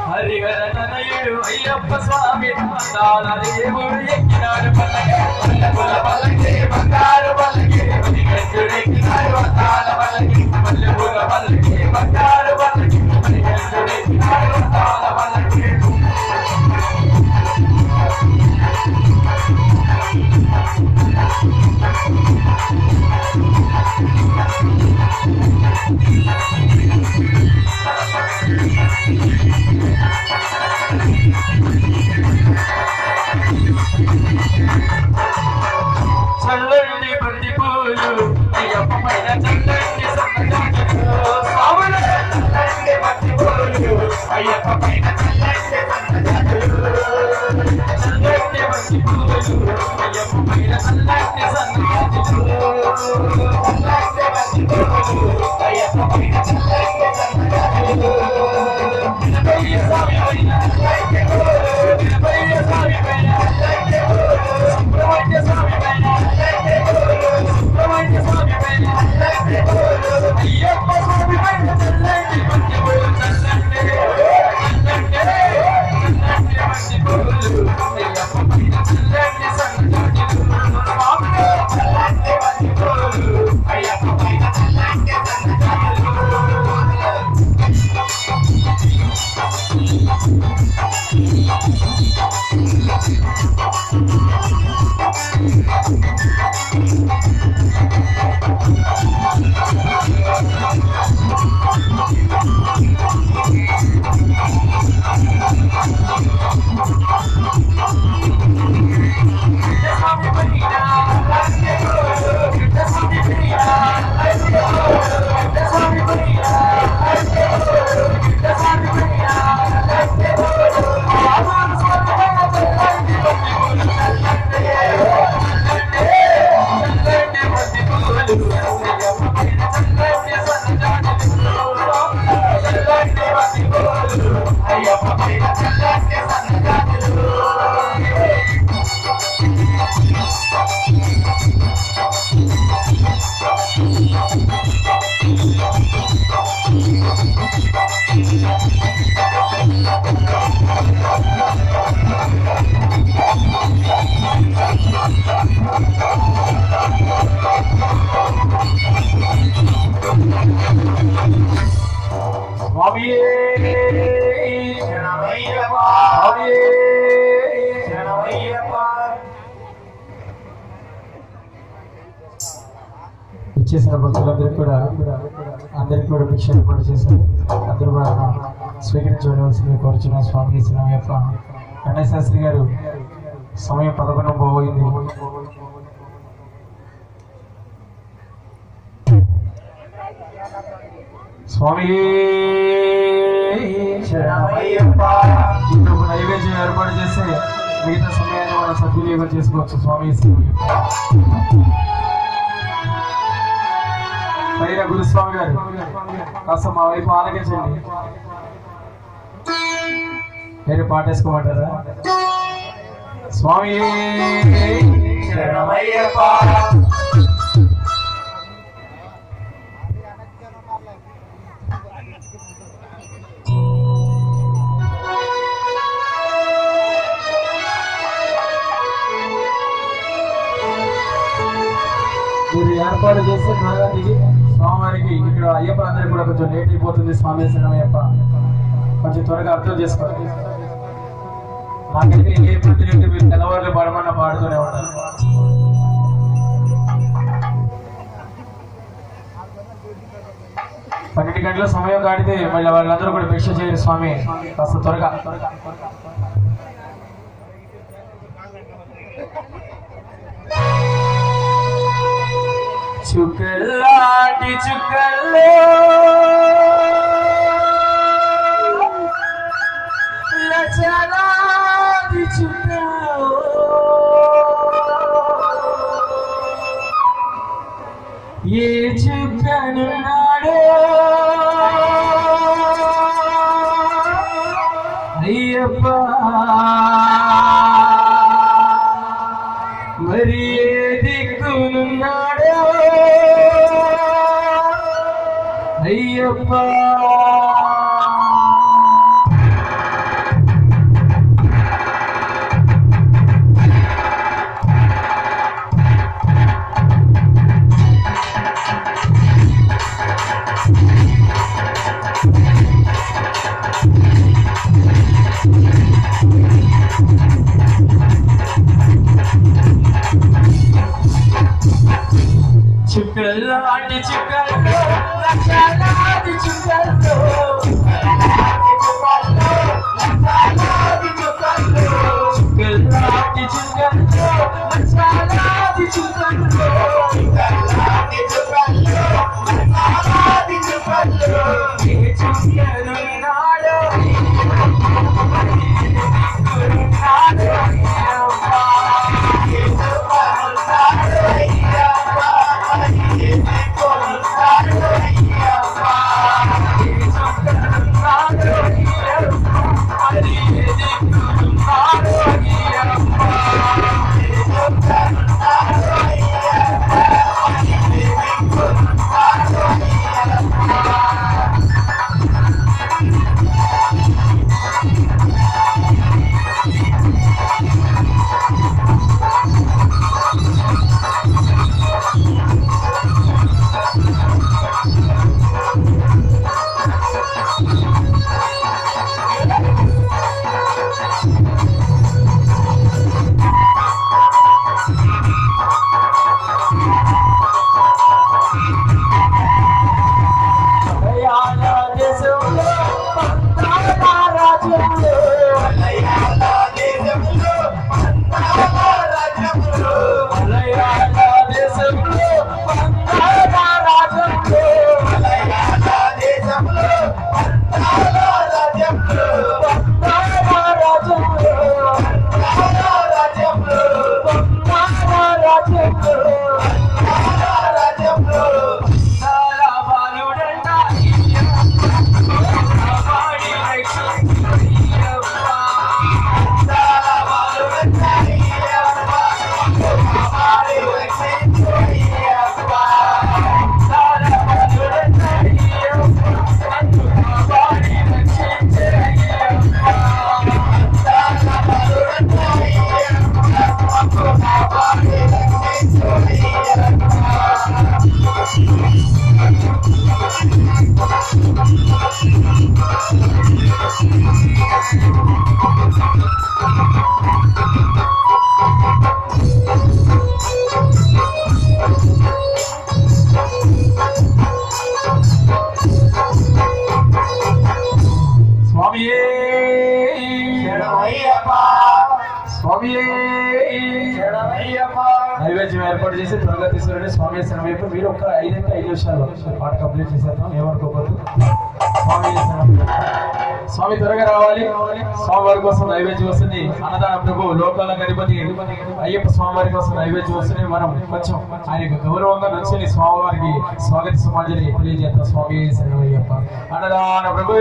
హరిహరనయుడు అయ్యప్ప స్వామి తాళ దేవుడు ఎక్కినాడు పల్లకి పల్లెపుల పల్లకి బంగారు పల్లకి ఎక్కినాడు తాళ పల్లకి పల్లెపుల పల్లకి బంగారు పల్లకి ఎక్కినాడు తాళ పల్లకి చల్లని బంతి పూలు అయ్యప్ప పైన చల్లని సన్నజాజులు సావుల చల్లని బంతి పూలు అయ్యప్ప పైన చల్లని సన్నజాజులు చల్లని బంతి పూలు అయ్యప్ప పైన చల్లని సన్నజాజులు చల్లని బంతి పూలు అయ్యప్ప పైన చల్లని సన్నజాజులు నిలబయ్య స్వామి పైన చల్లని పూలు నిలబయ్య స్వామి పైన చల్లని పూలు సుబ్రహ్మణ్య స్వామి పైన సుబ్రహ్మణ్య స్వామి పైన అయ్యప్ప స్వామి పైన చల్లని బంతి పూలు చల్లని బంతి పూలు అయ్యప్ప పైన చల్లని సన్నజాజులు చల్లని బంతి పూలు అయ్యప్ప పైన చల్లని సన్నజాజులు ఇచ్చేసిన భక్తులందరికీ కూడా భిక్షలు కూడా చేశారు. అందరూ కూడా స్వీకరించవలసింది కోరుచున్న స్వామి యొక్క గణేశ శాస్త్రి గారు సమయం 11 పోయింది. స్వామి ఇప్పుడు నైవేద్యం ఏర్పాటు చేస్తే మిగతా సమయాన్ని మనం సద్వినియోగం చేసుకోవచ్చు. స్వామి పైన గురుస్వామి గారు కాస్త మా వైపు ఆలకించండి. వేరే పాటేసుకోమంటారా? స్వామి మీరు ఏర్పాటు చేస్తే త్వరగా దిగి స్వామివారికి ఇక్కడ అయ్యప్పలందరికీ కూడా కొంచెం లేట్ అయిపోతుంది. స్వామి శరణమయ్యప్ప కొంచెం త్వరగా అర్థం చేసుకోండి. నాకైతే ఏ ప్రతినిధి మీరు తెల్లవారులు పాడమన్నా పాడుతూనే ఉంటారు. పన్నెండు గంటల సమయం దాటితే మళ్ళీ వాళ్ళందరూ కూడా భిక్ష చేయరు. స్వామి కాస్త త్వరగా చుక్కల్లాంటి చుక్కల్లో లచలాది చుక్కలో ఏ చుక్కనున్నాడో అయ్యప్ప మరి ఏ దిక్కునున్నాడో అయ్యప్ప. చుక్కల్లాంటి చుక్కల్లో లక్షలాది చుక్కల్లో చుక్కల్లాంటి చుక్కల్లో లక్షలాది చుక్కల్లో ఏ చుక్కలున్నాడో నైవేద్యం ఏర్పాటు చేసి త్వరగా తీసుకురండి. స్వామి శరణమయ్యప్ప. మీరు ఒక 5 నిమిషాలు పాట కంప్లీట్ చేసేద్దాం, ఏమనుకోవద్దు. స్వామి త్వరగా రావాలి. స్వామివారి కోసం నైవేద్యం వస్తుంది. అన్నదాన ప్రభు లోకాల గణపతి అయ్యప్ప స్వామివారి కోసం నైవేద్యం వస్తుంది. మనం కొంచెం ఆయనకు గౌరవంగా నచ్చుని స్వామివారికి స్వాగత సమాజాన్ని తెలియజేద్దాం. స్వామి శరణమయ్యప్ప. అన్నదాన ప్రభు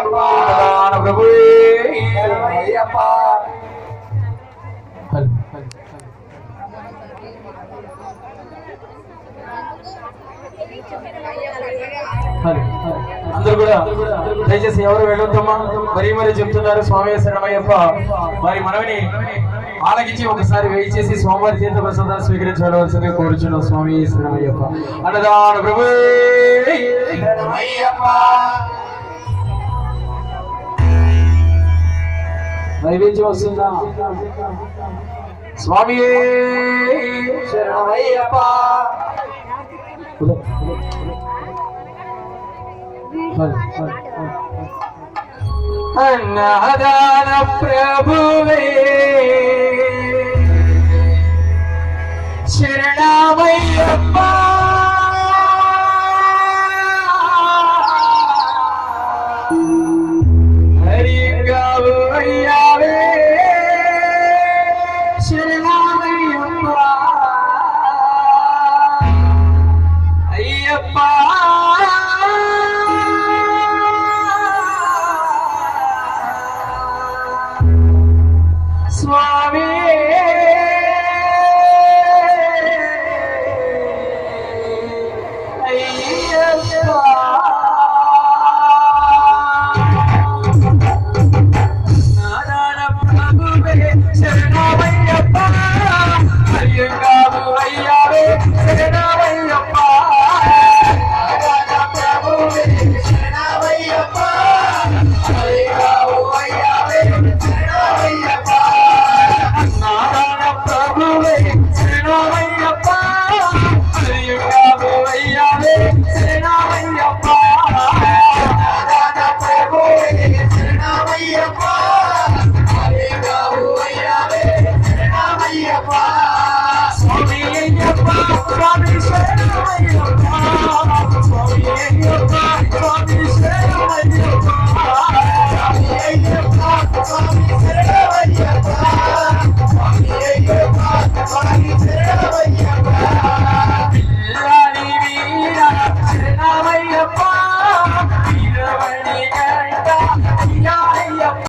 అన్నదాన ప్రభు అందరూ కూడా దయచేసి ఎవరు వెళ్ళొద్దమ్మా. మరీ చెప్తున్నారు స్వామి శరణమయ్యప్ప. వారి మనవిని ఆలకించి ఒకసారి వెయిట్ చేసి స్వామివారి చేత ప్రసాదాలు స్వీకరించవలసిందిగా కోరుచున్నాం. స్వామి శరణమయ్యప్ప. అన్నదాన ప్రభు నైవేద్యం వస్తుందా? స్వామి శరణమయ్యప్ప. అన్నదాన ప్రభువే శరణమయ్యప్ప.